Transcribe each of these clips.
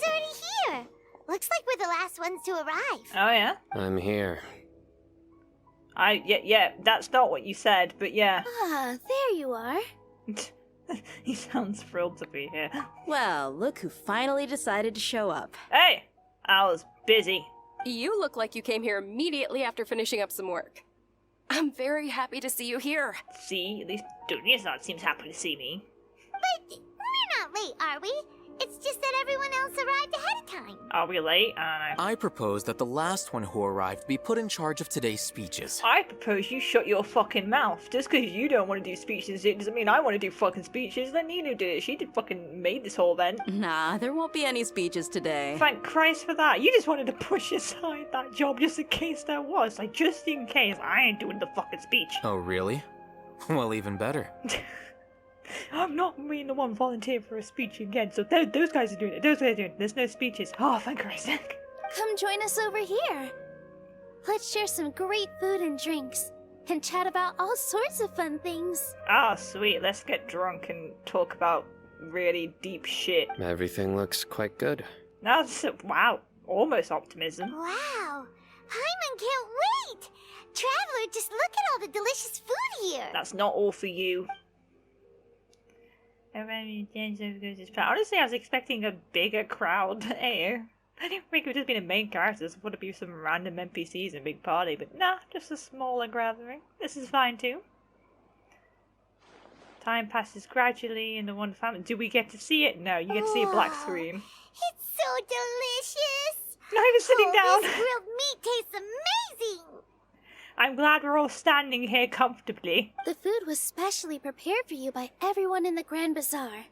already here. Looks like we're the last ones to arrive. Oh, yeah? I'm here. Yeah, that's not what you said, but yeah. Ah, there you are. He sounds thrilled to be here. Well, look who finally decided to show up. Hey! I was busy. You look like you came here immediately after finishing up some work. I'm very happy to see you here. See? At least Dunia's not seems happy to see me. But we're not late, are we? It's just that everyone else arrived ahead of time. Are we late? I don't know. I propose that the last one who arrived be put in charge of today's speeches. I propose you shut your fucking mouth. Just because you don't want to do speeches, it doesn't mean I want to do fucking speeches. Let Nina do it. She did fucking made this whole event. Nah, there won't be any speeches today. Thank Christ for that. You just wanted to push aside that job just in case there was. Like, just in case. I ain't doing the fucking speech. Oh, really? Well, even better. I'm not being the one volunteering for a speech again, so those guys are doing it. Those guys are doing it. There's no speeches. Oh, thank Christ. Come join us over here. Let's share some great food and drinks, and chat about all sorts of fun things. Ah, sweet. Let's get drunk and talk about really deep shit. Everything looks quite good. That's wow. Almost optimism. Wow. Paimon can't wait. Traveler, just look at all the delicious food here. That's not all for you. Honestly, I was expecting a bigger crowd. Hey, I didn't think it would just be the main characters. It would be some random NPCs in a big party, but nah, just a smaller gathering. This is fine too. Time passes gradually in the one family. Do we get to see it? No, you get to see a black screen. It's so delicious. Not even sitting down. This grilled meat tastes amazing. I'm glad we're all standing here comfortably. The food was specially prepared for you by everyone in the Grand Bazaar.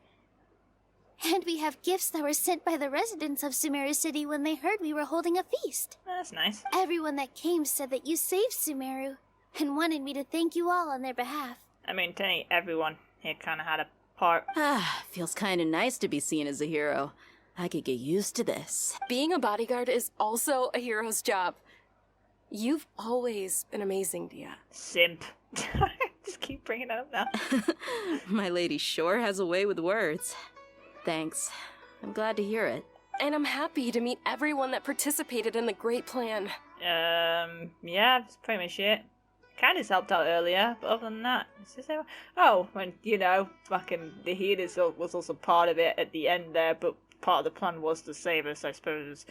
And we have gifts that were sent by the residents of Sumeru City when they heard we were holding a feast. That's nice. Everyone that came said that you saved Sumeru, and wanted me to thank you all on their behalf. I mean, everyone here kind of had a part. Ah, feels kinda nice to be seen as a hero. I could get used to this. Being a bodyguard is also a hero's job. You've always been amazing, Dia. Simp. Just keep bringing it up now. My lady sure has a way with words. Thanks. I'm glad to hear it. And I'm happy to meet everyone that participated in the great plan. Yeah, that's pretty much it. Candice helped out earlier, but other than that, when, fucking the healers was also part of it at the end there, but part of the plan was to save us, I suppose.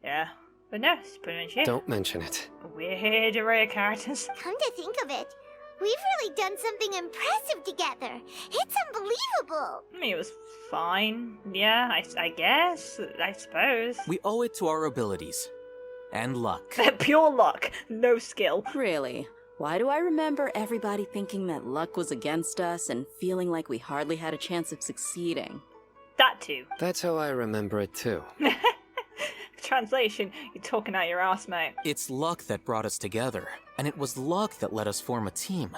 Yeah. But no, it's pretty much it. Don't mention it. Weird array of characters. Come to think of it, we've really done something impressive together. It's unbelievable. I mean, it was fine. Yeah, I guess. I suppose. We owe it to our abilities. And luck. Pure luck. No skill. Really? Why do I remember everybody thinking that luck was against us and feeling like we hardly had a chance of succeeding? That too. That's how I remember it too. Translation, you're talking out your ass, mate. It's luck that brought us together, and it was luck that let us form a team.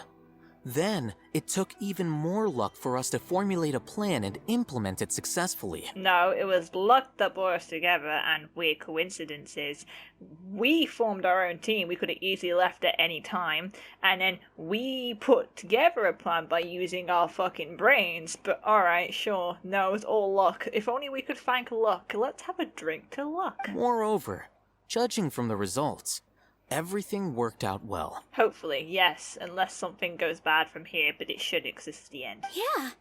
Then, it took even more luck for us to formulate a plan and implement it successfully. No, it was luck that brought us together and weird coincidences. We formed our own team. We could have easily left at any time. And then we put together a plan by using our fucking brains. But alright, sure. No, it's all luck. If only we could thank luck. Let's have a drink to luck. Moreover, judging from the results, everything worked out well. Hopefully, yes. Unless something goes bad from here, but it should exist the end. Yeah.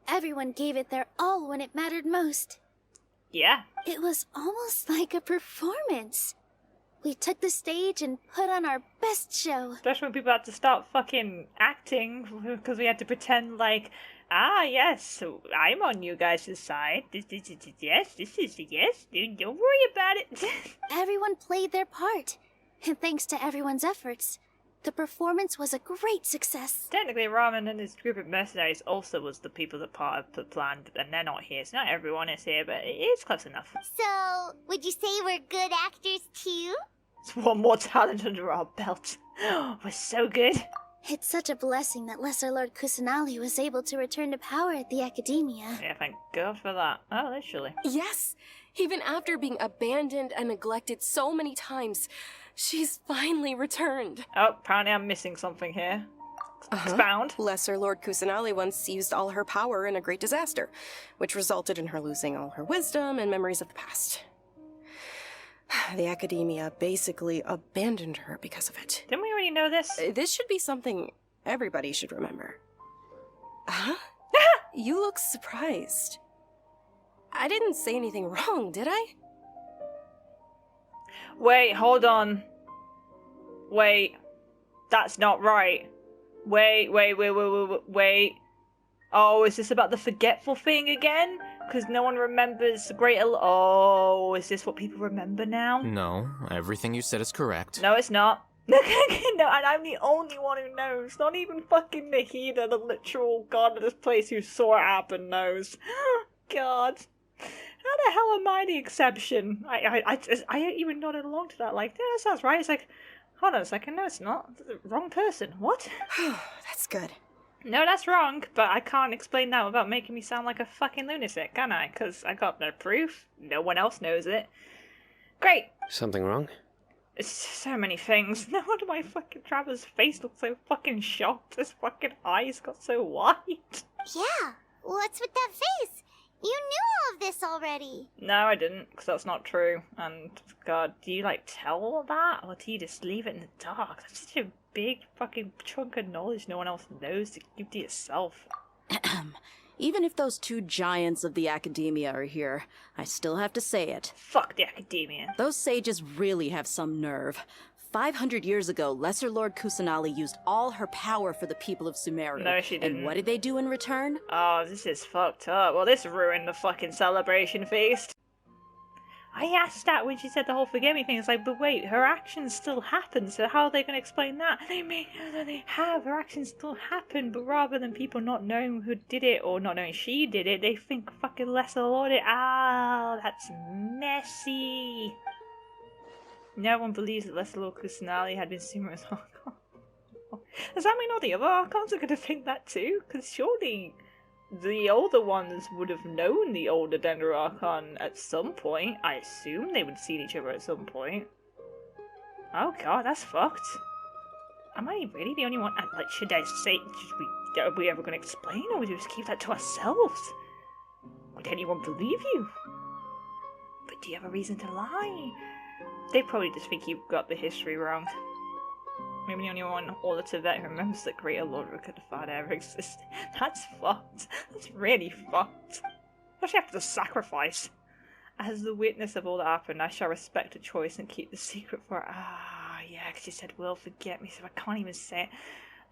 Everyone gave it their all when it mattered most. Yeah. It was almost like a performance. We took the stage and put on our best show. Especially when people had to start fucking acting, because we had to pretend like, yes, so I'm on you guys' side. This is yes, don't worry about it. Everyone played their part. And thanks to everyone's efforts, the performance was a great success. Technically, Ramen and his group of mercenaries also was the people that part of the plan, and they're not here, so not everyone is here, but it's close enough. So, would you say we're good actors too? It's one more talent under our belt. We're so good. It's such a blessing that Lesser Lord Kusanali was able to return to power at the Academia. Yeah, thank God for that. Oh, literally. Yes! Even after being abandoned and neglected so many times, she's finally returned. Oh, apparently I'm missing something here. Expound. Lesser Lord Kusanali once used all her power in a great disaster, which resulted in her losing all her wisdom and memories of the past. The academia basically abandoned her because of it. Didn't we already know this? This should be something everybody should remember. Huh? You look surprised. I didn't say anything wrong, did I? Wait, hold on. Wait. That's not right. Wait. Oh, is this about the forgetful thing again? Because no one remembers the greater... Oh, is this what people remember now? No, everything you said is correct. No, it's not. No, and I'm the only one who knows. Not even fucking Nahida, the literal god of this place who saw it happen, knows. God. How the hell am I the exception? I ain't even nodded along to that. Like, yeah, that sounds right. It's like, hold on a second. No, it's not. The wrong person. What? That's good. No, that's wrong, but I can't explain that without making me sound like a fucking lunatic, can I? Because I got no proof. No one else knows it. Great. Something wrong? It's so many things. No wonder my fucking Traveler's face looked so fucking shocked. His fucking eyes got so wide. Yeah, what's with that face? You knew all of this already. No, I didn't, because that's not true. And, God, do you, like, tell all that? Or do you just leave it in the dark? That's such a big fucking chunk of knowledge no one else knows to keep to yourself. Even if those two giants of the academia are here, I still have to say it. Fuck the academia. Those sages really have some nerve. 500 years ago, Lesser Lord Kusanali used all her power for the people of Sumeru. No, she didn't. And what did they do in return? Oh, this is fucked up. Well, this ruined the fucking celebration feast. I asked that when she said the whole forget me thing. It's like, but wait, her actions still happen, so how are they going to explain that? They may know that they have. Her actions still happen, but rather than people not knowing who did it or not knowing she did it, they think fucking Lesser Lord it. Ah, that's messy. No one believes that Lesser Lord Kusanali had been Sumeru's Archon. Does that mean all the other Archons are going to think that too? Because surely the older ones would have known the older Dendro Archon at some point. I assume they would have seen each other at some point. Oh god, that's fucked. Am I really the only one? Like, should I say... Are we ever going to explain, or would we just keep that to ourselves? Would anyone believe you? But do you have a reason to lie? They probably just think you've got the history wrong. Maybe the only one, all the Teyvat, who remembers that Greater Lord Rukkhadafad ever existed. That's fucked. That's really fucked. Especially after the sacrifice. As the witness of all that happened, I shall respect her choice and keep the secret for her. Ah, yeah, because she said, will forget me, so I can't even say it.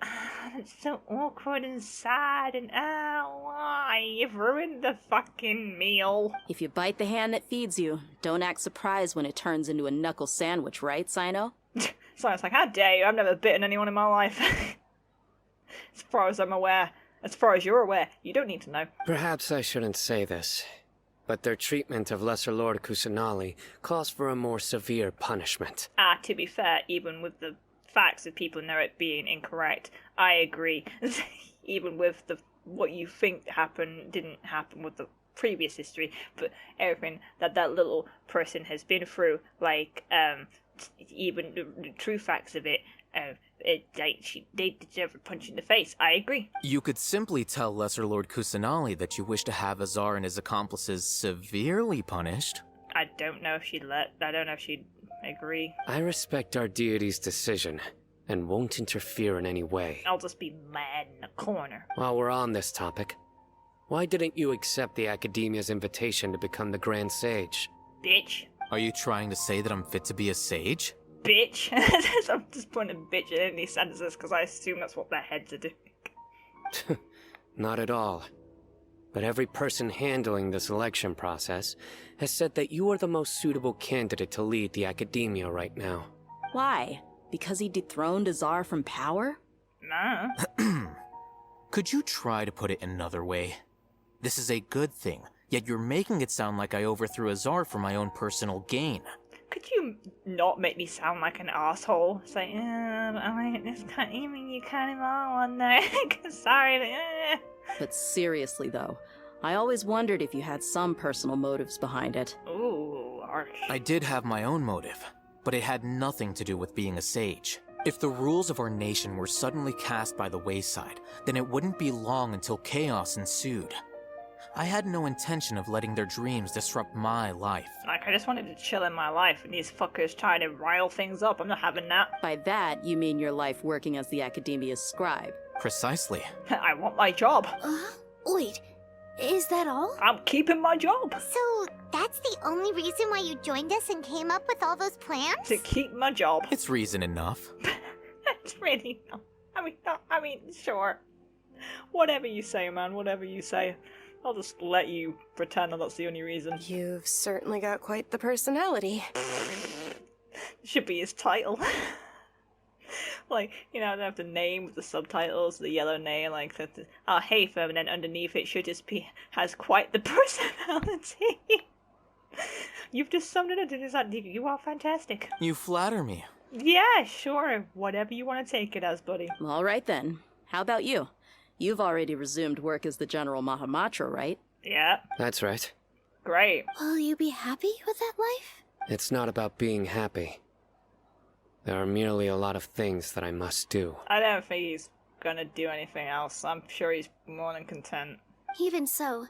Ah, that's so awkward and sad, and why? You've ruined the fucking meal. If you bite the hand that feeds you, don't act surprised when it turns into a knuckle sandwich, right, Sino? So it's like, how dare you? I've never bitten anyone in my life. As far as I'm aware, as far as you're aware, you don't need to know. Perhaps I shouldn't say this, but their treatment of Lesser Lord Kusanali calls for a more severe punishment. To be fair, even with the facts of people know it being incorrect, I agree. Even with what you think happened didn't happen with the previous history, but everything that little person has been through, like even the true facts of it, they deserve a punch in the face. I agree. You could simply tell Lesser Lord Kusanali that you wish to have Azar and his accomplices severely punished. I don't know if she'd agree. I respect our deity's decision, and won't interfere in any way. I'll just be mad in the corner. While we're on this topic, why didn't you accept the Academia's invitation to become the Grand Sage? Bitch. Are you trying to say that I'm fit to be a sage? Bitch. I'm just putting a bitch in any sentences because I assume that's what their heads are doing. Not at all. But every person handling the selection process has said that you are the most suitable candidate to lead the Academia right now. Why? Because he dethroned Azar from power? Nah. Could you try to put it another way? This is a good thing, yet you're making it sound like I overthrew Azar for my own personal gain. Could you not make me sound like an asshole? It's like, you kind of are one there. Sorry, but But seriously, though, I always wondered if you had some personal motives behind it. Ooh, harsh. I did have my own motive, but it had nothing to do with being a sage. If the rules of our nation were suddenly cast by the wayside, then it wouldn't be long until chaos ensued. I had no intention of letting their dreams disrupt my life. Like, I just wanted to chill in my life, and these fuckers trying to rile things up. I'm not having that. By that, you mean your life working as the Academia's scribe. Precisely. I want my job. Wait, is that all? I'm keeping my job. So, that's the only reason why you joined us and came up with all those plans? To keep my job. It's reason enough. It's really not. I mean, sure. Whatever you say, man, whatever you say. I'll just let you pretend that that's the only reason. You've certainly got quite the personality. Should be his title. Like, you know, they have the name with the subtitles, the yellow name, like, hey, firm, and then underneath it should just be, has quite the personality. You've just summed it up. You are fantastic. You flatter me. Yeah, sure. Whatever you want to take it as, buddy. All right then. How about you? You've already resumed work as the General Mahamatra, right? Yeah. That's right. Great. Will you be happy with that life? It's not about being happy. There are merely a lot of things that I must do. I don't think he's gonna do anything else. I'm sure he's more than content. Even so,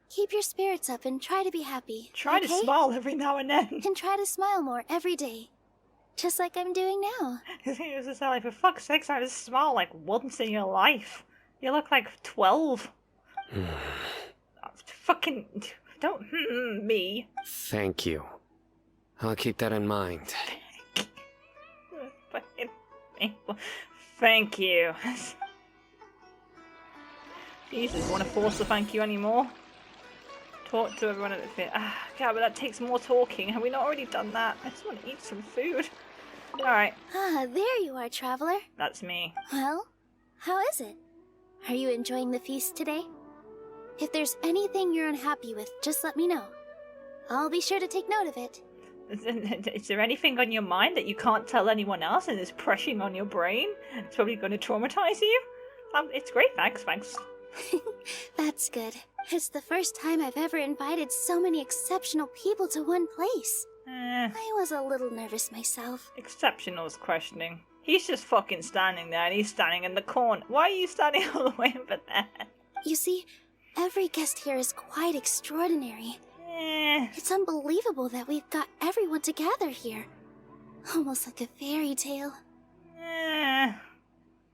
keep your spirits up and try to be happy. Try to okay? smile every now and then. And try to smile more every day. Just like I'm doing now. He was just like, for fuck's sake, I just smile like once in your life. You look like 12. Fucking don't me. Thank you. I'll keep that in mind. Thank you. Jesus, want to force the thank you anymore? Talk to everyone at the fit. God, but that takes more talking. Have we not already done that? I just want to eat some food. Alright. There you are, traveler. That's me. Well, how is it? Are you enjoying the feast today? If there's anything you're unhappy with, just let me know. I'll be sure to take note of it. Is there anything on your mind that you can't tell anyone else and is pressing on your brain? It's probably going to traumatize you? It's great, thanks. That's good. It's the first time I've ever invited so many exceptional people to one place. I was a little nervous myself. Exceptional's questioning. He's just fucking standing there, and he's standing in the corner. Why are you standing all the way over there? You see, every guest here is quite extraordinary. It's unbelievable that we've got everyone together here. Almost like a fairy tale.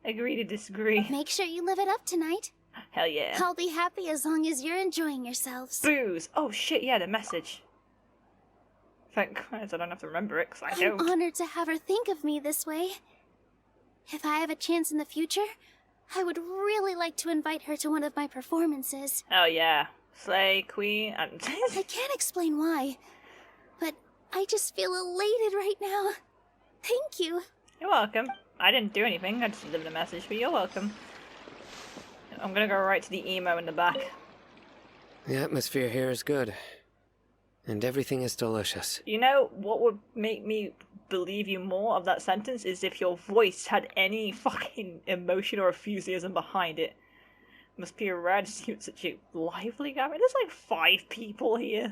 Agree to disagree. Make sure you live it up tonight. Hell yeah. I'll be happy as long as you're enjoying yourselves. Booze! Oh shit, yeah, the message. Thank Christ I don't have to remember it, because I I'm don't. honored to have her think of me this way. If I have a chance in the future, I would really like to invite her to one of my performances. Oh yeah. Slay Queen. I can't explain why, but I just feel elated right now. Thank you. You're welcome. I didn't do anything, I just delivered a message, but you're welcome. I'm gonna go right to the emo in the back. The atmosphere here is good. And everything is delicious. You know what would make me believe you more of that sentence is if your voice had any fucking emotion or enthusiasm behind it. Must be rad to see such a lively gathering. There's like 5 people here.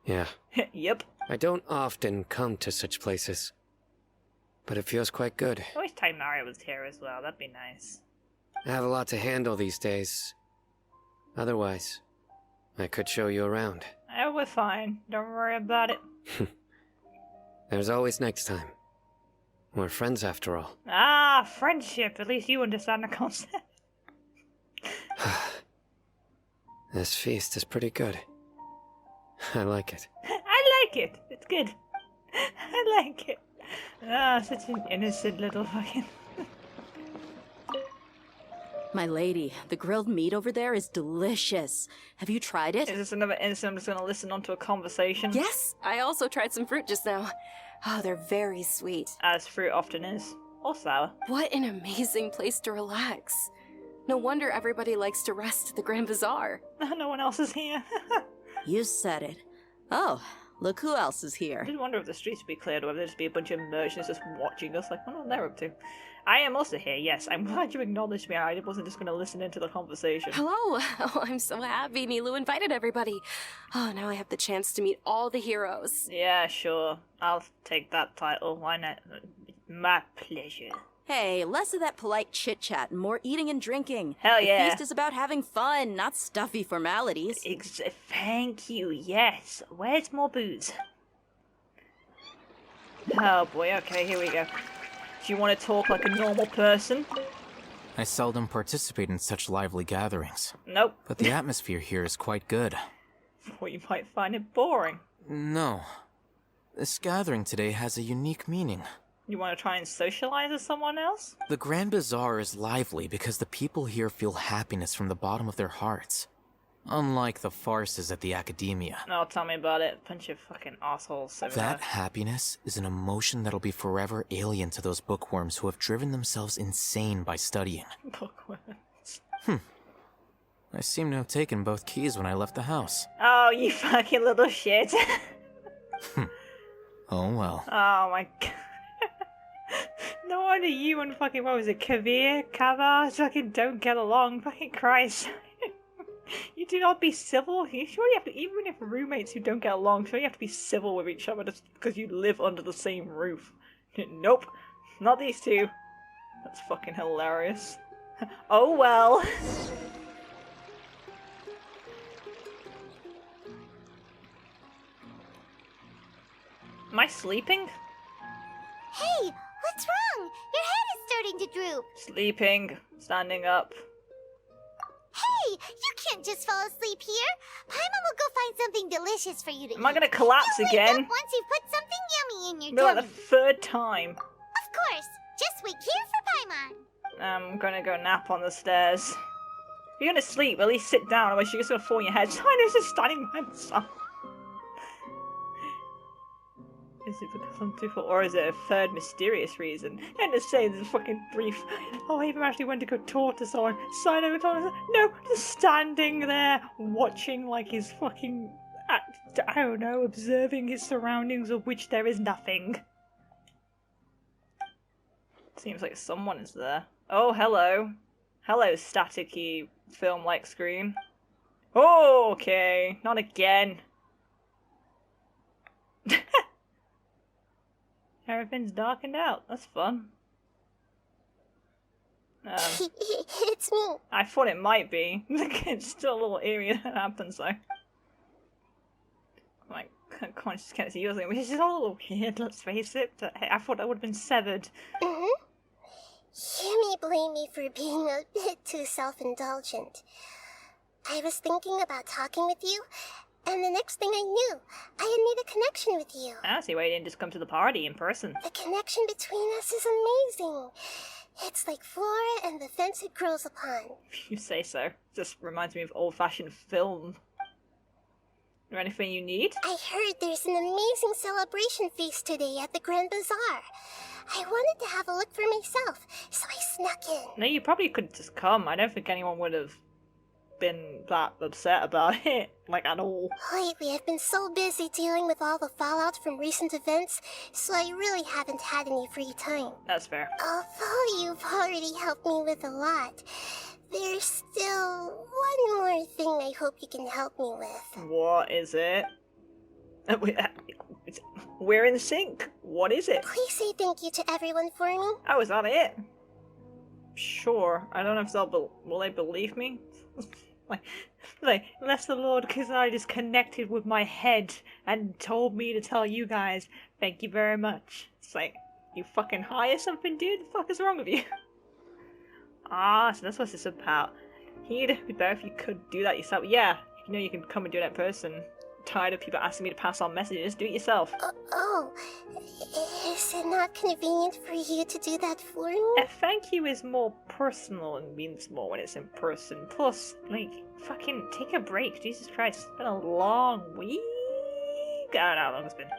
Yeah. Yep. I don't often come to such places. But it feels quite good. I wish Taimari was here as well, that'd be nice. I have a lot to handle these days. Otherwise, I could show you around. Oh, we're fine. Don't worry about it. There's always next time. We're friends after all. Ah, friendship. At least you understand the concept. This feast is pretty good. I like it. I like it. It's good. I like it. Ah, such an innocent little fucking... My lady, the grilled meat over there is delicious. Have you tried it? Is this another instant I'm just gonna listen on to a conversation? Yes, I also tried some fruit just now. Oh, they're very sweet. As fruit often is. Or sour. What an amazing place to relax. No wonder everybody likes to rest at the Grand Bazaar. No one else is here. You said it. Oh, look who else is I here. did wonder if the streets would be cleared or whether there'd just be a bunch of merchants just watching us like, what are they up to? I am also here, yes. I'm glad you acknowledged me. I wasn't just going to listen into the conversation. Hello! Oh, I'm so happy Nilu invited everybody. Oh, now I have the chance to meet all the heroes. Yeah, sure. I'll take that title. Why not? My pleasure. Hey, less of that polite chit-chat and more eating and drinking. Hell yeah. The feast is about having fun, not stuffy formalities. Thank you, yes. Where's more booze? Oh boy, okay, here we go. Do you want to talk like a normal person? I seldom participate in such lively gatherings. Nope. But the atmosphere here is quite good. Or you might find it boring. No. This gathering today has a unique meaning. You want to try and socialize with someone else? The Grand Bazaar is lively because the people here feel happiness from the bottom of their hearts. Unlike the farces at the Academia. No, tell me about it. Bunch of fucking assholes. That happiness is an emotion that'll be forever alien to those bookworms who have driven themselves insane by studying. Bookworms. I seem to have taken both keys when I left the house. Oh, you fucking little shit. Oh well. Oh my god. No wonder you and fucking, what was it, Kava fucking don't get along. Fucking Christ. You do not be civil. You surely have to, even if roommates who don't get along, surely you have to be civil with each other just because you live under the same roof. Nope. Not these two. That's fucking hilarious. Oh well. Am I sleeping? Hey, what's wrong? Your head is starting to droop. Sleeping. Standing up. Hey, you can't just fall asleep here. Paimon will go find something delicious for you to eat. Am I gonna collapse You'll again? Wake up once you put something yummy in your No, like tummy. the third time. Of course. Just wait here for Paimon. I'm gonna go nap on the stairs. If you're gonna sleep, at least sit down, otherwise you're just gonna fall on your head. So I'm just standing by myself. Is it because I'm too full, or is it a third mysterious reason? And just say there's a fucking brief. Oh, I even actually went to go talk to someone. Sign over to someone. No, just standing there watching like his fucking. I don't know, observing his surroundings, of which there is nothing. Seems like someone is there. Oh, hello. Hello, staticky film-like screen. Oh, okay. Not again. Everything's darkened out. That's fun. It's me. I thought it might be. It's still a little eerie that happens though. My conscious can't see yours, which is a little weird, let's face it. But hey, I thought that would have been severed. Mm-hmm. You may blame me for being a bit too self-indulgent. I was thinking about talking with you, and the next thing I knew, I had made a connection with you. I see why you didn't just come to the party in person. The connection between us is amazing. It's like flora and the fence it grows upon. If you say so. Just reminds me of old-fashioned film. Is there anything you need? I heard there's an amazing celebration feast today at the Grand Bazaar. I wanted to have a look for myself, so I snuck in. No, you probably could just come. I don't think anyone would have been that upset about it, like at all. Lately, I've been so busy dealing with all the fallout from recent events, so I really haven't had any free time. That's fair. Although you've already helped me with a lot, there's still one more thing I hope you can help me with. What is it? We're in sync. What is it? Please say thank you to everyone for me. Oh, is that it? Sure. I don't know if will they believe me? like, unless the Lord Kazari just connected with my head and told me to tell you guys, thank you very much. It's like, you fucking high or something, dude? The fuck is wrong with you? Ah, so that's what it's about. It'd be better if you could do that yourself. Yeah, you know you can come and do that in person. I'm tired of people asking me to pass on messages. Do it yourself. Is it not convenient for you to do that for me? A thank you is more personal and means more when it's in person. Plus, like, fucking take a break. Jesus Christ, it's been a long week. I don't know how long it's been.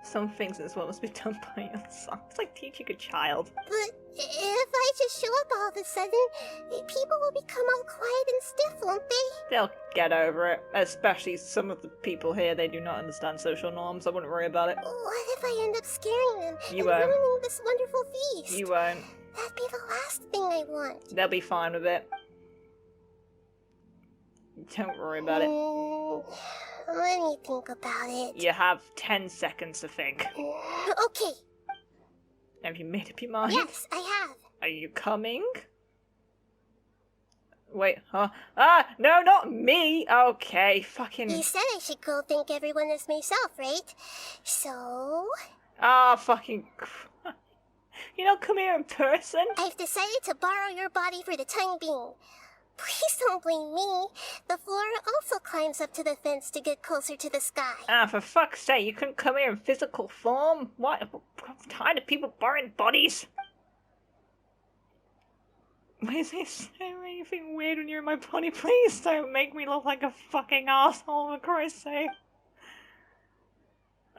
Some things in this world must be done by yourself. It's like teaching a child. But if I just show up all of a sudden, people will become all quiet and stiff, won't they? They'll get over it. Especially some of the people here, they do not understand social norms. I wouldn't worry about it. What if I end up scaring them You and won't. ruining this wonderful feast? You won't. That'd be the last thing I want. They'll be fine with it. Don't worry about it. Let me think about it. You have 10 seconds to think. Okay. Have you made up your mind? Yes, I have. Are you coming? Wait, huh? Ah, no, not me! Okay, fucking... You said I should go thank everyone as myself, right? So... Ah, fucking... You don't come here in person? I've decided to borrow your body for the time being. Please don't blame me. The flora also climbs up to the fence to get closer to the sky. Ah, for fuck's sake, you couldn't come here in physical form? What? I'm tired of people borrowing bodies. Why is this saying anything weird when you're in my body? Please don't make me look like a fucking asshole, for Christ's sake.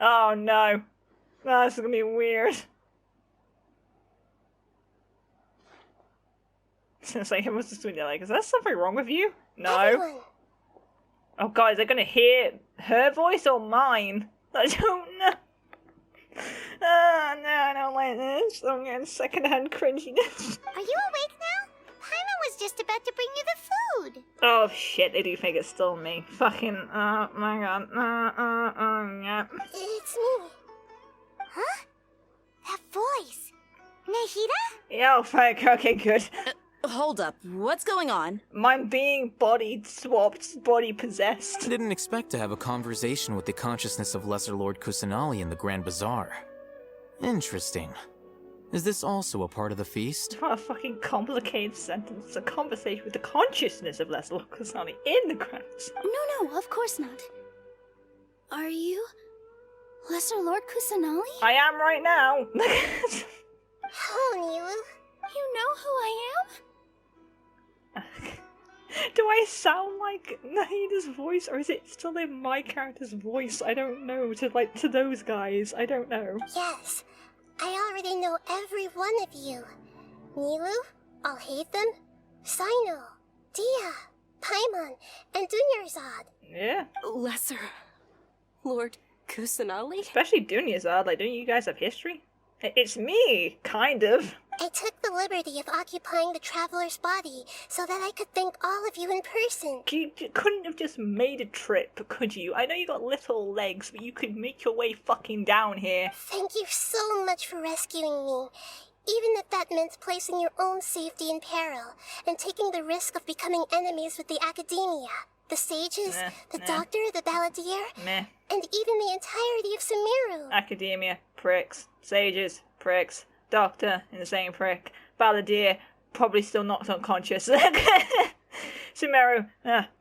Oh no. Oh, this is gonna be weird. It's like, everyone's just doing that, like, is there something wrong with you? No. Everyone. Oh god, is they gonna hear her voice or mine? I don't know. No, I don't like this. I'm getting secondhand cringiness. Are you awake now? Paimon was just about to bring you the food. Oh shit, they do think it's still me. Fucking, oh my god. Yeah. It's me. Huh? That voice. Nahida? Yeah, oh, fuck, okay, good. Hold up, what's going on? I'm being body swapped, body possessed. I didn't expect to have a conversation with the consciousness of Lesser Lord Kusanali in the Grand Bazaar. Interesting. Is this also a part of the feast? What a fucking complicated sentence. A conversation with the consciousness of Lesser Lord Kusanali in the grounds. No, of course not. Are you Lesser Lord Kusanali? I am right now. Hello, Nilu. You know who I am? Do I sound like Nahida's voice, or is it still in my character's voice? I don't know. To those guys, I don't know. Yes, I already know every one of you. Nilu, Alhaitham, Sino, Dia, Paimon, and Dunyarzad. Yeah. Lesser Lord Kusanali? Especially Dunyarzad. Like, don't you guys have history? It's me, kind of. I took the liberty of occupying the traveler's body so that I could thank all of you in person. You couldn't have just made a trip, could you? I know you got little legs, but you could make your way fucking down here. Thank you so much for rescuing me, even if that meant placing your own safety in peril and taking the risk of becoming enemies with the academia, the sages, the doctor, the balladeer, Meh. and even the entirety of Sumeru. Academia, pricks. Sages, pricks. Doctor, insane prick. Balladeer, probably still knocked unconscious. Sumeru,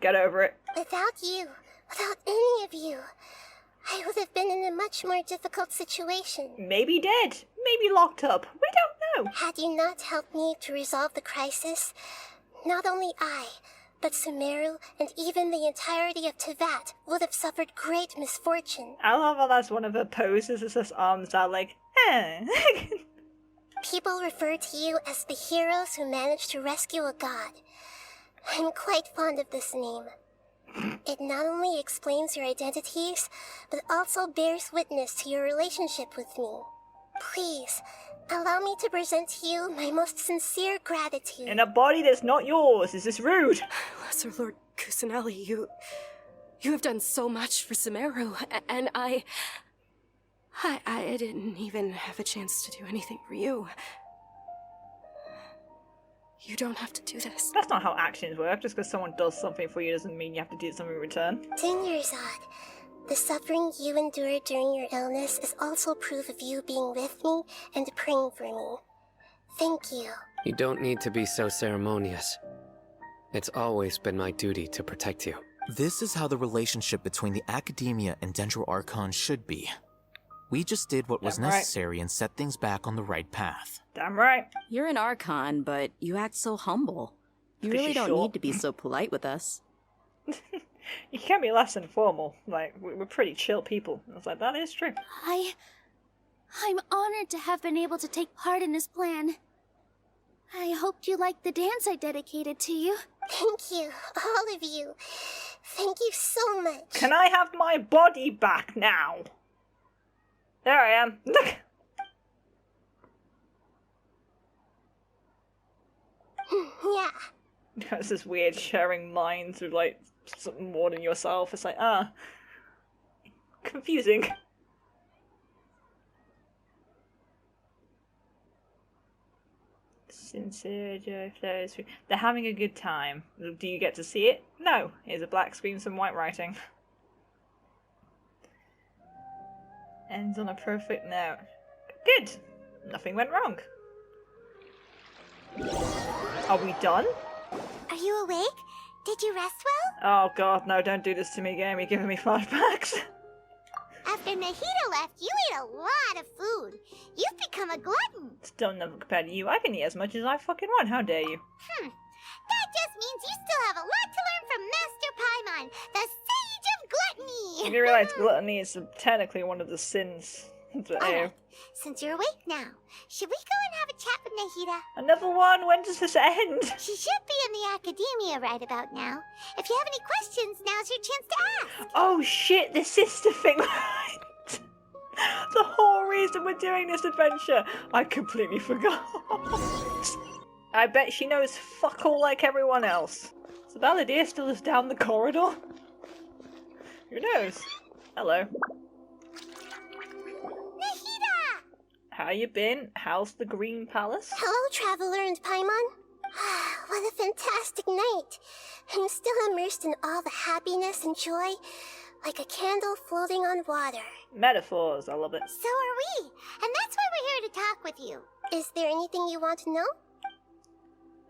get over it. Without you, without any of you, I would have been in a much more difficult situation. Maybe dead. Maybe locked up. We don't know. Had you not helped me to resolve the crisis, not only I, but Sumeru and even the entirety of Teyvat would have suffered great misfortune. I love how that's one of her poses. It's just arms out like, People refer to you as the heroes who managed to rescue a god. I'm quite fond of this name. It not only explains your identities, but also bears witness to your relationship with me. Please, allow me to present to you my most sincere gratitude. in a body that's not yours. Is this rude? Lesser Lord Kusanali, you have done so much for Sumeru, and I didn't even have a chance to do anything for you. You don't have to do this. That's not how actions work. Just because someone does something for you doesn't mean you have to do something in return. Dunyarzad, the suffering you endured during your illness is also proof of you being with me and praying for me. Thank you. You don't need to be so ceremonious. It's always been my duty to protect you. This is how the relationship between the Academia and Dendro Archon should be. We just did what was Damn right. necessary and set things back on the right path. Damn right. You're an Archon, but you act so humble. You This really is don't short. need to be so polite with us. You can't be less than formal. Like, we're pretty chill people. I was like, that is true. I'm honored to have been able to take part in this plan. I hoped you liked the dance I dedicated to you. Thank you, all of you. Thank you so much. Can I have my body back now? There I am. Look. Yeah. That's this weird sharing minds with, like, something more than yourself. It's like, confusing. Sincere flows through. They're having a good time. Do you get to see it? No. Here's a black screen, some white writing. Ends on a perfect note. Good. Nothing went wrong. Are we done? Are you awake? Did you rest well? Oh god, no, don't do this to me, game. You're giving me flashbacks. After miHoYo left, you ate a lot of food. You've become a glutton. Still nothing compared to you. I can eat as much as I fucking want. How dare you? That just means you still have a lot to learn from Master Paimon, the Sage of Gluttony. You realize gluttony is technically one of the sins. Alright, since you're awake now, should we go and have a chat with Nahida? Another one? When does this end? She should be in the academia right about now. If you have any questions, now's your chance to ask. Oh shit, the sister thing. The whole reason we're doing this adventure. I completely forgot. I bet she knows fuck all like everyone else. So Balladeer still is down the corridor? Who knows? Hello. Nahida! How you been? How's the Green Palace? Hello, Traveler and Paimon. What a fantastic night. I'm still immersed in all the happiness and joy, like a candle floating on water. Metaphors, I love it. So are we, and that's why we're here to talk with you. Is there anything you want to know?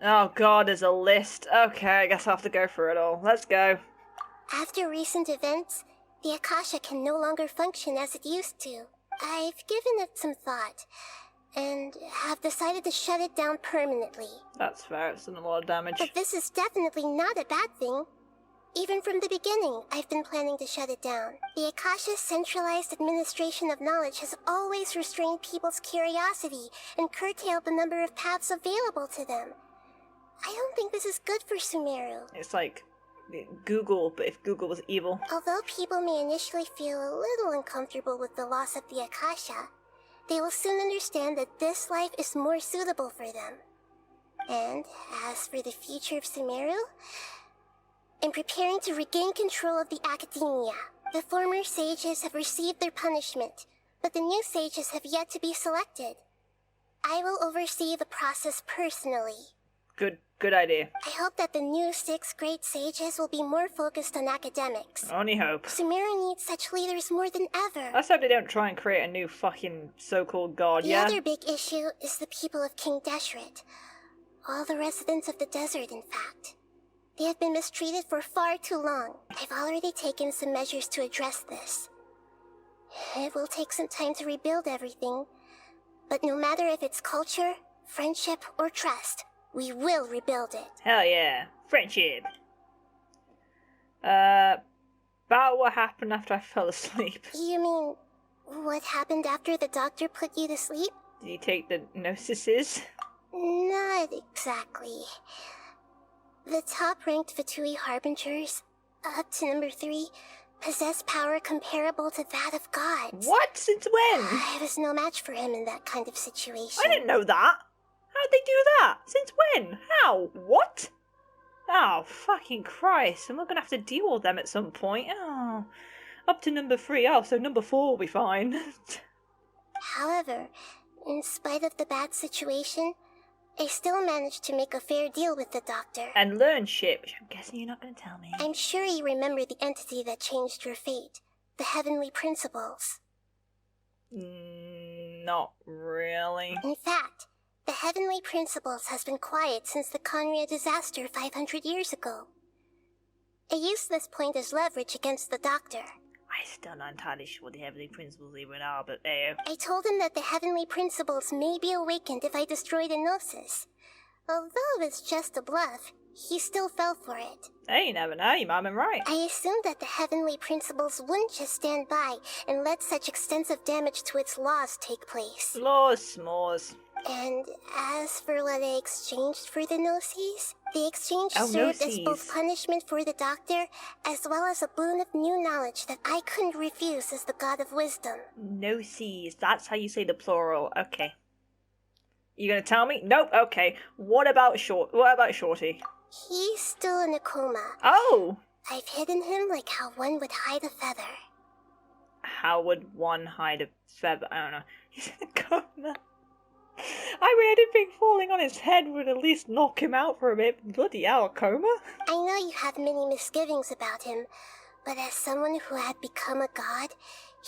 Oh god, there's a list. Okay, I guess I'll have to go through it all. Let's go. After recent events, the Akasha can no longer function as it used to. I've given it some thought, and have decided to shut it down permanently. That's fair, it's done a lot of damage. But this is definitely not a bad thing. Even from the beginning, I've been planning to shut it down. The Akasha's centralized administration of knowledge has always restrained people's curiosity and curtailed the number of paths available to them. I don't think this is good for Sumeru. It's like Google, but if Google was evil. Although people may initially feel a little uncomfortable with the loss of the Akasha, they will soon understand that this life is more suitable for them. And as for the future of Sumeru, I'm preparing to regain control of the academia. The former sages have received their punishment, but the new sages have yet to be selected. I will oversee the process personally. Good idea. I hope that the new 6 great sages will be more focused on academics. Only hope. Sumeru needs such leaders more than ever. Let's hope they don't try and create a new fucking so-called god, The yeah? other big issue is the people of King Deshret. All the residents of the desert, in fact. They have been mistreated for far too long. I've already taken some measures to address this. It will take some time to rebuild everything, but no matter if it's culture, friendship, or trust, we will rebuild it. Hell yeah. Friendship. About what happened after I fell asleep. You mean, what happened after the doctor put you to sleep? Did you take the gnosis? Not exactly. The top-ranked Fatui Harbingers, up to number 3, possess power comparable to that of gods. What? Since when? I was no match for him in that kind of situation. I didn't know that. How'd they do that? Since when? How? What? Oh, fucking Christ. I'm not gonna have to deal with them at some point. Oh. Up to number 3. Oh, so number 4 will be fine. However, in spite of the bad situation, I still managed to make a fair deal with the doctor. And learn shit, which I'm guessing you're not gonna tell me. I'm sure you remember the entity that changed your fate. The Heavenly Principles. Not really. In fact, the Heavenly Principles has been quiet since the Conria disaster 500 years ago. I used this point as leverage against the doctor. I'm still not entirely sure what the Heavenly Principles even are, but there. I told him that the Heavenly Principles may be awakened if I destroy the Gnosis. Although it's just a bluff, he still fell for it. Hey, you never know, you might have been right. I assumed that the Heavenly Principles wouldn't just stand by and let such extensive damage to its laws take place. Laws, s'mores. And as for what I exchanged for the Gnosis, the exchange Oh, served as Gnosis. both punishment for the doctor, as well as a boon of new knowledge that I couldn't refuse as the god of wisdom. Gnosis, that's how you say the plural. Okay. You gonna tell me? Nope, okay. What about Shorty? He's still in a coma. Oh! I've hidden him like how one would hide a feather. How would one hide a feather? I don't know. He's in a coma. I mean, I didn't think falling on his head would at least knock him out for a bit. Bloody hell, a coma? I know you have many misgivings about him, but as someone who had become a god,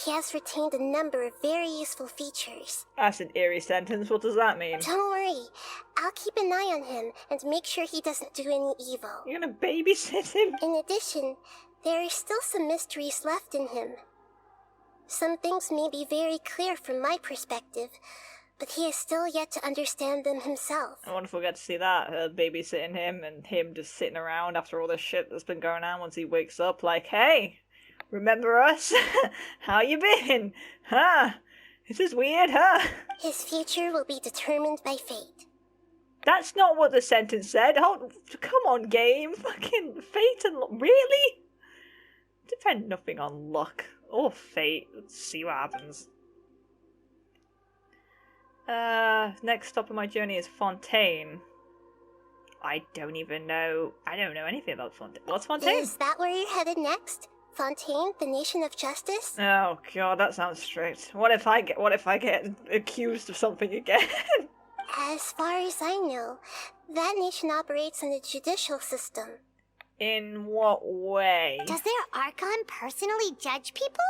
he has retained a number of very useful features. That's an eerie sentence. What does that mean? Don't worry, I'll keep an eye on him and make sure he doesn't do any evil. You're gonna babysit him? In addition, there are still some mysteries left in him. Some things may be very clear from my perspective, but he is still yet to understand them himself. I wonder if we'll get to see that, her babysitting him and him just sitting around after all this shit that's been going on once he wakes up like, hey, remember us? How you been? Huh? This is weird, huh? His future will be determined by fate. That's not what the sentence said. Oh, come on, game. Fucking fate and luck. Really? Depend nothing on luck or fate. Let's see what happens. Next stop on my journey is Fontaine. I don't even know. I don't know anything about Fontaine. What's Fontaine? Is that where you're headed next? Fontaine, the nation of justice? Oh god, that sounds strict. What if I get accused of something again? As far as I know, that nation operates in a judicial system. In what way? Does their Archon personally judge people?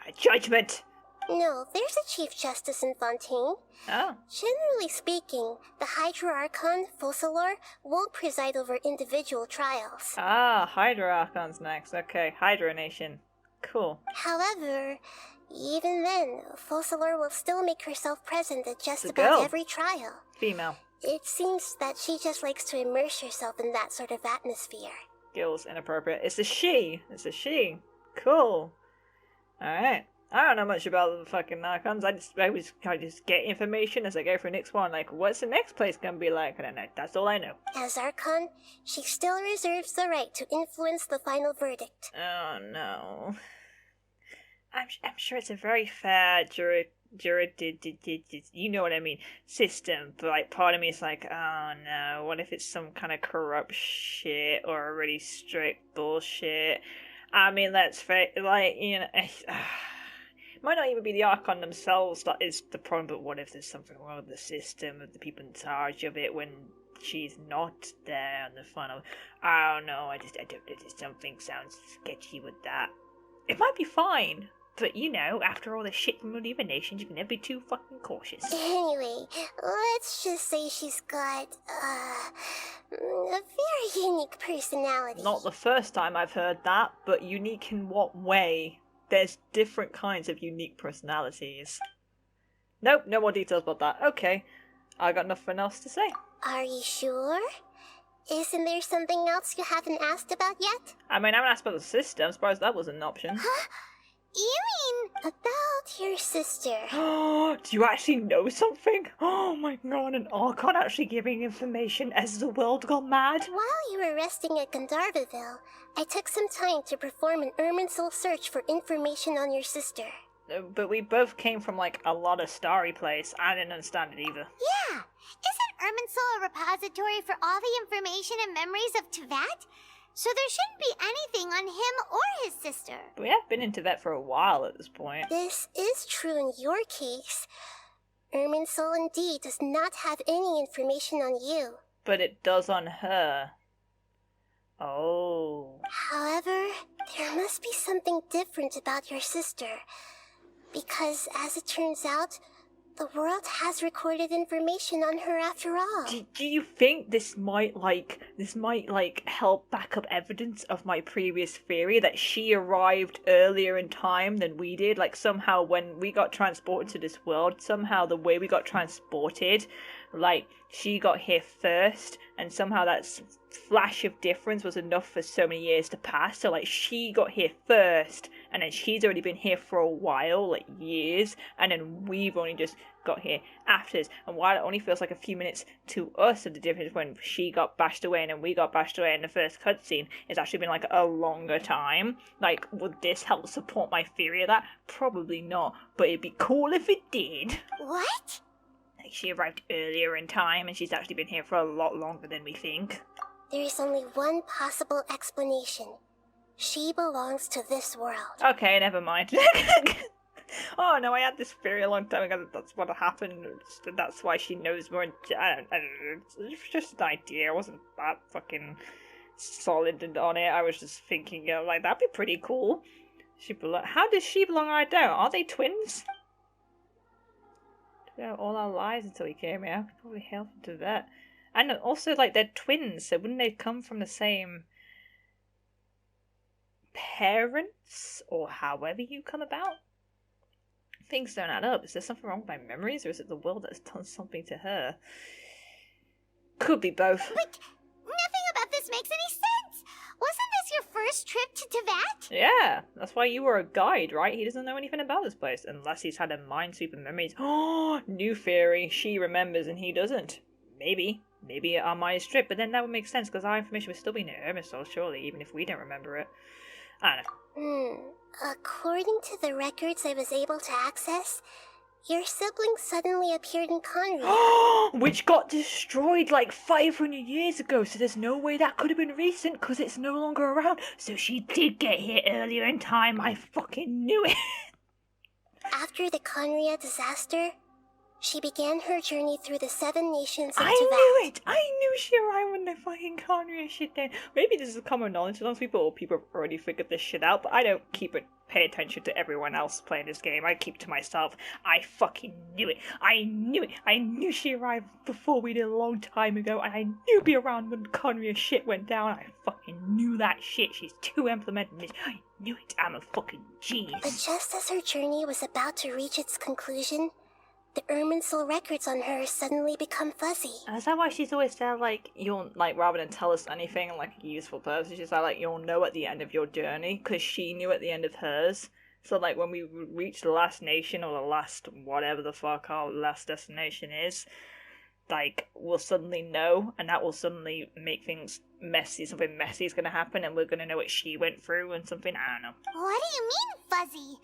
A judgment. No, there's a Chief Justice in Fontaine. Oh. Generally speaking, the Hydra Archon, Focalor, won't preside over individual trials. Ah, Hydra Archon's next. Okay, Hydra Nation. Cool. However, even then, Focalor will still make herself present at just The about girl. every trial. Female. It seems that she just likes to immerse herself in that sort of atmosphere. Girl's inappropriate. It's a she. It's a she. Cool. Alright. I don't know much about the fucking Archons. I just get information as I go through next one. Like, what's the next place gonna be like? I don't know. That's all I know. As Archon, she still reserves the right to influence the final verdict. Oh no. I'm sure it's a very fair you know what I mean, system, but like part of me is like, oh no, what if it's some kind of corrupt shit or a really strict bullshit? I mean, let's face, like, you know, it might not even be the Archon themselves that is the problem, but what if there's something wrong with the system of the people in charge of it when she's not there on the final? I don't know, I just something sounds sketchy with that. It might be fine, but you know, after all the shit from the other nations, you can never be too fucking cautious. Anyway, let's just say she's got, a very unique personality. Not the first time I've heard that, but unique in what way? There's different kinds of unique personalities. Nope, no more details about that. Okay, I got nothing else to say. Are you sure? Isn't there something else you haven't asked about yet? I mean, I haven't asked about the system. I'm surprised that was an option. Huh? You mean about your sister? Do you actually know something? Oh my god, an Archon actually giving information as the world gone mad? While you were resting at Gandharvaville, I took some time to perform an Irminsul search for information on your sister. But we both came from, like, a lot of starry place. I didn't understand it either. Yeah! Isn't Irminsul a repository for all the information and memories of Teyvat? So there shouldn't be anything on him or his sister. But we have been in Teyvat for a while at this point. This is true in your case. Irminsul indeed does not have any information on you. But it does on her. Oh. However, there must be something different about your sister. Because, as it turns out, the world has recorded information on her after all. Do you think this might help back up evidence of my previous theory that she arrived earlier in time than we did? Like, somehow when we got transported to this world, somehow the way we got transported, like, she got here first, and somehow that flash of difference was enough for so many years to pass. So, like, she got here first, and then she's already been here for a while, like years, and then we've only just got here after this. And while it only feels like a few minutes to us of the difference when she got bashed away and then we got bashed away in the first cutscene, it's actually been like a longer time. Like, would this help support my theory of that? Probably not, but it'd be cool if it did. What? Like, she arrived earlier in time and she's actually been here for a lot longer than we think. There is only one possible explanation. She belongs to this world. Okay, never mind. Oh no, I had this theory a long time ago that that's what happened. That's why she knows more. I don't know. It's just an idea. I wasn't that fucking solid on it. I was just thinking, like, that'd be pretty cool. How does she belong? I don't. Are they twins? All our lives until he came here. I could probably help him to that. And also, like, they're twins, so wouldn't they come from the same parents? Or however you come about? Things don't add up. Is there something wrong with my memories, or is it the world that's done something to her? Could be both. But nothing about this makes any sense! Wasn't this your first trip to Teyvat? Yeah, that's why you were a guide, right? He doesn't know anything about this place, unless he's had a minesweep of memories. Oh, new theory. She remembers and he doesn't. Maybe on my trip, but then that would make sense, because our information would still be near Hermisol, surely, even if we don't remember it. I don't know. According to the records I was able to access, your sibling suddenly appeared in Conria. Which got destroyed like 500 years ago, so there's no way that could have been recent, because it's no longer around. So she did get here earlier in time, I fucking knew it. After the Conria disaster, she began her journey through the 7 nations of I Teyvat. knew it! I knew she arrived when they fucking Conria shit down. Maybe this is common knowledge to those people, or people have already figured this shit out, but I don't pay attention to everyone else playing this game. I keep to myself. I fucking knew it. I knew it. I knew she arrived before we did a long time ago, and I knew it'd be around when Conria shit went down. I fucking knew that shit. She's too implementing this. I knew it. I'm a fucking genius. But just as her journey was about to reach its conclusion, the Irminsul records on her suddenly become fuzzy. Is that why she's always there, like, you'll, like, rather than tell us anything, like, a useful purpose, she's like, you'll know at the end of your journey, because she knew at the end of hers. So, like, when we reach the last nation, or the last, whatever the fuck our last destination is, like, we'll suddenly know, and that will suddenly make things messy. Something messy is going to happen, and we're going to know what she went through, and something, I don't know. What do you mean, fuzzy?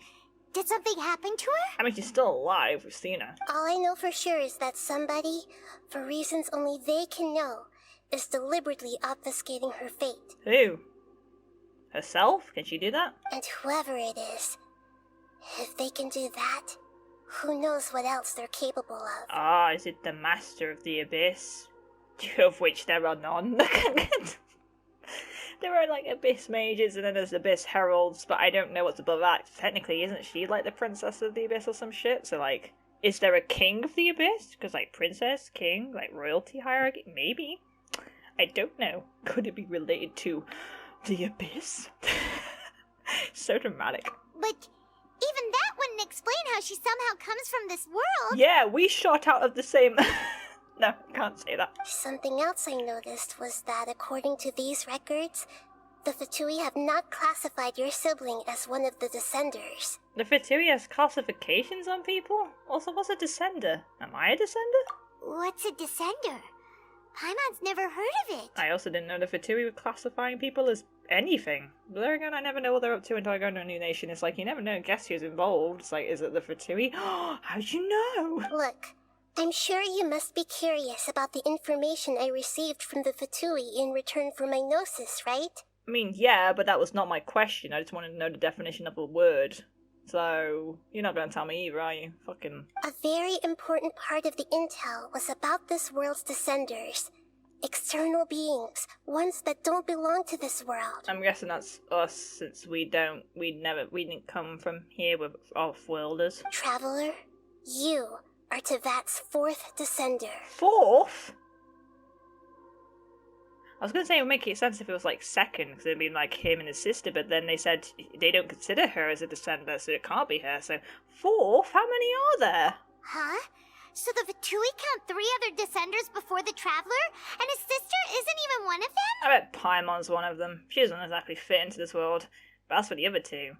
Did something happen to her? I mean, she's still alive, we've seen her. All I know for sure is that somebody, for reasons only they can know, is deliberately obfuscating her fate. Who? Herself? Can she do that? And whoever it is, if they can do that, who knows what else they're capable of. Ah, is it the Master of the Abyss? Of which there are none. There are, like, Abyss Mages, and then there's Abyss Heralds, but I don't know what's above that. Technically, isn't she, like, the Princess of the Abyss or some shit? So, like, is there a King of the Abyss? Because, like, Princess, King, like, royalty hierarchy? Maybe. I don't know. Could it be related to the Abyss? So dramatic. But even that wouldn't explain how she somehow comes from this world. Yeah, we shot out of the same... No, can't say that. Something else I noticed was that according to these records, the Fatui have not classified your sibling as one of the Descenders. The Fatui has classifications on people? Also, what's a Descender? Am I a Descender? What's a Descender? Paimon's never heard of it. I also didn't know the Fatui were classifying people as anything. But there again, I never know what they're up to until I go to a new nation. It's like, you never know, guess who's involved? It's like, is it the Fatui? How'd you know? Look, I'm sure you must be curious about the information I received from the Fatui in return for my gnosis, right? I mean, yeah, but that was not my question. I just wanted to know the definition of a word. So, you're not going to tell me either, are you? Fucking... A very important part of the intel was about this world's Descenders. External beings, ones that don't belong to this world. I'm guessing that's us, since we didn't come from here with off-worlders. Traveler, you are Teyvat's 4th Descender. 4th? I was going to say it would make sense if it was like 2nd, because it'd be like him and his sister, but then they said they don't consider her as a descender, so it can't be her. So 4th? How many are there? Huh? So the Fatui count 3 other Descenders before the Traveler? And his sister isn't even one of them? I bet Paimon's one of them. She doesn't exactly fit into this world. But as for the other 2...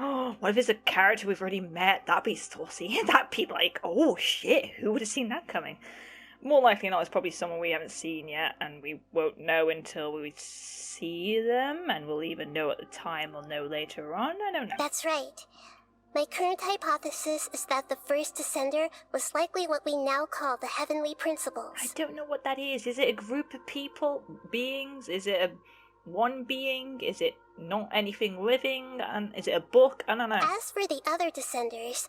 Oh, what if it's a character we've already met? That'd be saucy. That'd be like, oh shit, who would have seen that coming? More likely not, it's probably someone we haven't seen yet, and we won't know until we see them, and we'll either know at the time or know later on. I don't know. That's right. My current hypothesis is that the first Descender was likely what we now call the Heavenly Principles. I don't know what that is. Is it a group of people, beings? Is it one being? Is it not anything living? And is it a book? I don't know. As for the other descenders,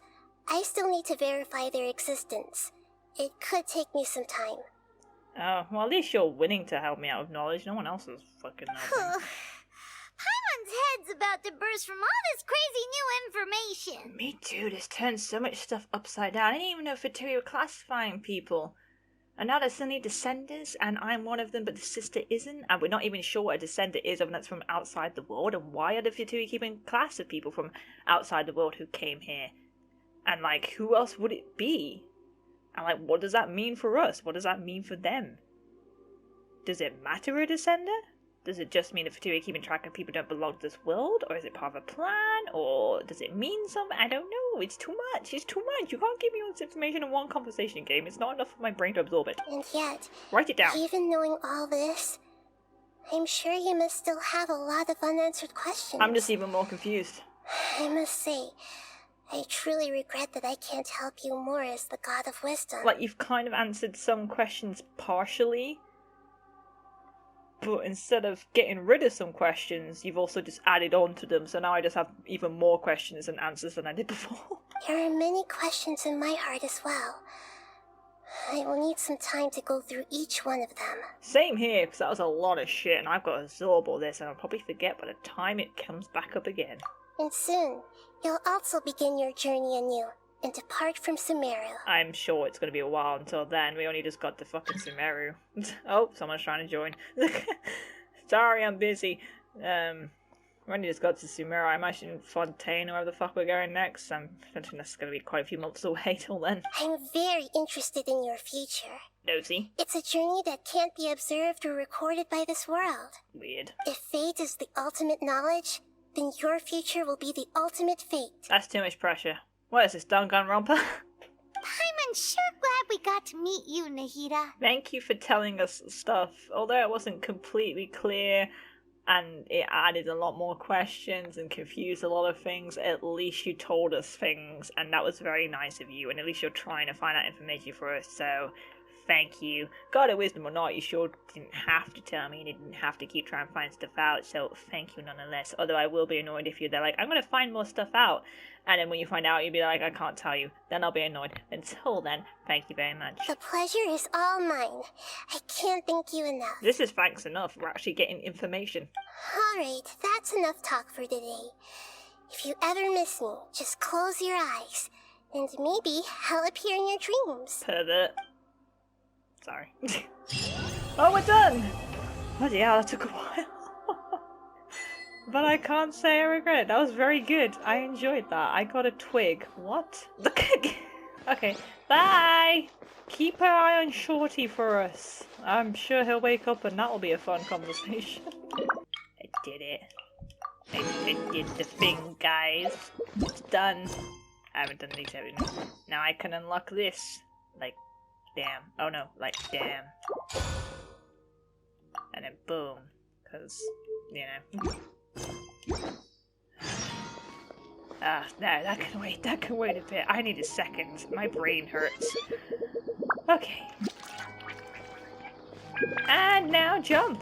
I still need to verify their existence. It could take me some time. Oh, well, at least you're willing to help me out with knowledge. No one else is fucking helping. Paimon's head's about to burst from all this crazy new information. Me too, this turns so much stuff upside down. I didn't even know Fatui were classifying people. And now there's suddenly descendants, and I'm one of them, but the sister isn't, and we're not even sure what a descendant is, other than that's from outside the world, and why are the Fatui keeping class of people from outside the world who came here? And, like, who else would it be? And, like, what does that mean for us? What does that mean for them? Does it matter a descendant? Does it just mean the Fatui are keeping track of people who don't belong to this world? Or is it part of a plan? Or does it mean something? I don't know. It's too much. It's too much. You can't give me all this information in one conversation game. It's not enough for my brain to absorb it. And yet, write it down. Even knowing all this, I'm sure you must still have a lot of unanswered questions. I'm just even more confused. I must say, I truly regret that I can't help you more as the God of Wisdom. Like, you've kind of answered some questions partially, but instead of getting rid of some questions, you've also just added on to them, so now I just have even more questions and answers than I did before. There are many questions in my heart as well. I will need some time to go through each one of them. Same here, because that was a lot of shit, and I've got to absorb all this, and I'll probably forget by the time it comes back up again. And soon, you'll also begin your journey anew, and depart from Sumeru. I'm sure it's going to be a while until then. We only just got to fucking Sumeru. Oh, someone's trying to join. Sorry, I'm busy. We only just got to Sumeru. I imagine Fontaine or wherever the fuck we're going next. I think that's going to be quite a few months away till then. I'm very interested in your future. Nosy. It's a journey that can't be observed or recorded by this world. Weird. If fate is the ultimate knowledge, then your future will be the ultimate fate. That's too much pressure. What is this, Danganronpa? Paimon's sure glad we got to meet you, Nahida. Thank you for telling us stuff. Although it wasn't completely clear, and it added a lot more questions and confused a lot of things, at least you told us things, and that was very nice of you, and at least you're trying to find out information for us, so thank you. God of Wisdom or not, you sure didn't have to tell me, and you didn't have to keep trying to find stuff out, so thank you nonetheless. Although I will be annoyed if you're there like, I'm going to find more stuff out, and then when you find out, you'll be like, I can't tell you. Then I'll be annoyed. Until then, thank you very much. The pleasure is all mine. I can't thank you enough. This is thanks enough. We're actually getting information. Alright, that's enough talk for today. If you ever miss me, just close your eyes, and maybe I'll appear in your dreams. Pervert. Sorry. Oh, we're done! Bloody hell, that took a while. But I can't say I regret it. That was very good. I enjoyed that. I got a twig. What? Okay, bye! Keep an eye on Shorty for us. I'm sure he'll wake up and that'll be a fun conversation. I did it. I did the thing, guys. It's done. I haven't done these yet. Now I can unlock this. Like, damn. Oh no, like, damn. And then boom. Because, you know. Ah, no, that can wait a bit. I need a second. My brain hurts. Okay. And now jump!